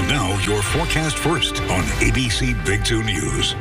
Now, your forecast first on ABC Big 2 News.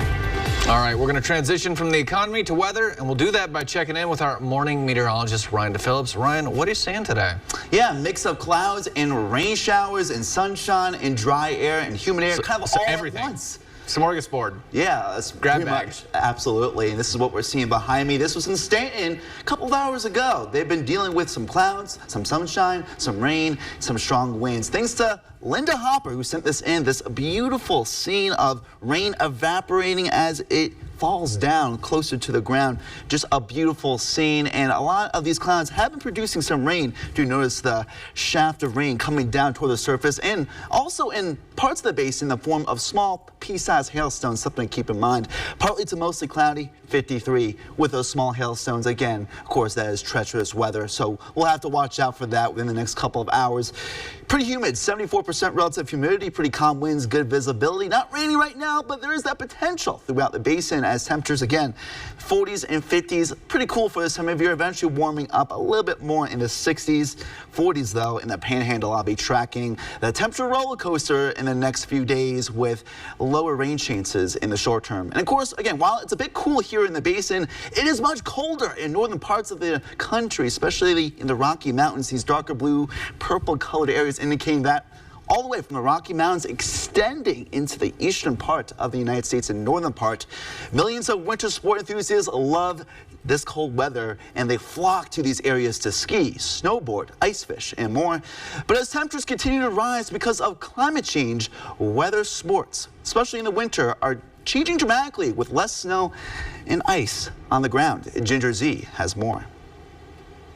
All right, we're going to transition from the economy to weather, and we'll do that by checking in with our morning meteorologist, Ryan DePhillips. Ryan, what are you seeing today? Yeah, mix of clouds and rain showers and sunshine and dry air and humid air, kind of all everything. At once. Smorgasbord. Yeah, that's grab pretty bag. Much. Absolutely. And this is what we're seeing behind me. This was in Stanton a couple of hours ago. They've been dealing with some clouds, some sunshine, some rain, some strong winds. Thanks to Linda Hopper, who sent this in, this beautiful scene of rain evaporating as it falls down closer to the ground. Just a beautiful scene, and a lot of these clouds have been producing some rain. Do notice the shaft of rain coming down toward the surface, and also in parts of the basin in the form of small pea-sized hailstones, something to keep in mind. Partly to mostly cloudy, 53 with those small hailstones. Again, of course, that is treacherous weather, so we'll have to watch out for that within the next couple of hours. Pretty humid, 74% relative humidity, pretty calm winds, good visibility. Not rainy right now, but there is that potential throughout the basin as temperatures, again, 40s and 50s. Pretty cool for this time of year, eventually warming up a little bit more in the 60s. 40s, though, in the panhandle. I'll be tracking the temperature roller coaster in the next few days with lower rain chances in the short term. And of course, again, while it's a bit cool here in the basin, it is much colder in northern parts of the country, especially in the Rocky Mountains. These darker blue, purple colored areas indicating that all the way from the Rocky Mountains extending into the eastern part of the United States and northern part. Millions of winter sport enthusiasts love this cold weather, and they flock to these areas to ski, snowboard, ice fish, and more. But as temperatures continue to rise because of climate change, weather sports, especially in the winter, are changing dramatically with less snow and ice on the ground. Ginger Z has more.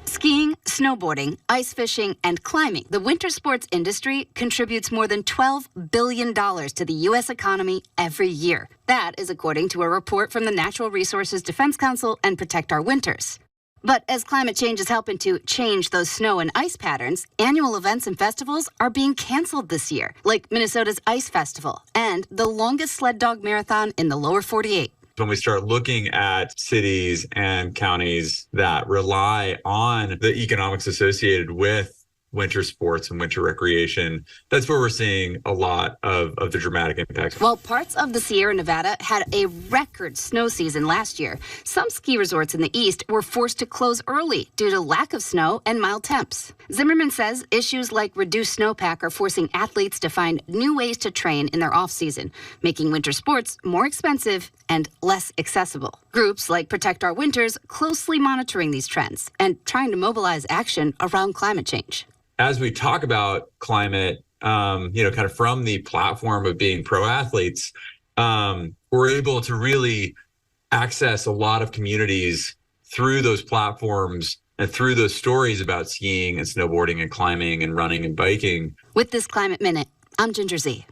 Skiing, snowboarding, ice fishing, and climbing, the winter sports industry contributes more than $12 billion to the U.S. economy every year. That is according to a report from the Natural Resources Defense Council and Protect Our Winters. But as climate change is helping to change those snow and ice patterns, annual events and festivals are being canceled this year, like Minnesota's Ice Festival and the longest sled dog marathon in the lower 48. When we start looking at cities and counties that rely on the economics associated with winter sports and winter recreation, that's where we're seeing a lot of the dramatic impacts. While parts of the Sierra Nevada had a record snow season last year, some ski resorts in the east were forced to close early due to lack of snow and mild temps. Zimmerman says issues like reduced snowpack are forcing athletes to find new ways to train in their off-season, making winter sports more expensive and less accessible. Groups like Protect Our Winters closely monitoring these trends and trying to mobilize action around climate change. As we talk about climate, kind of from the platform of being pro athletes, we're able to really access a lot of communities through those platforms and through those stories about skiing and snowboarding and climbing and running and biking. With this Climate Minute, I'm Ginger Z.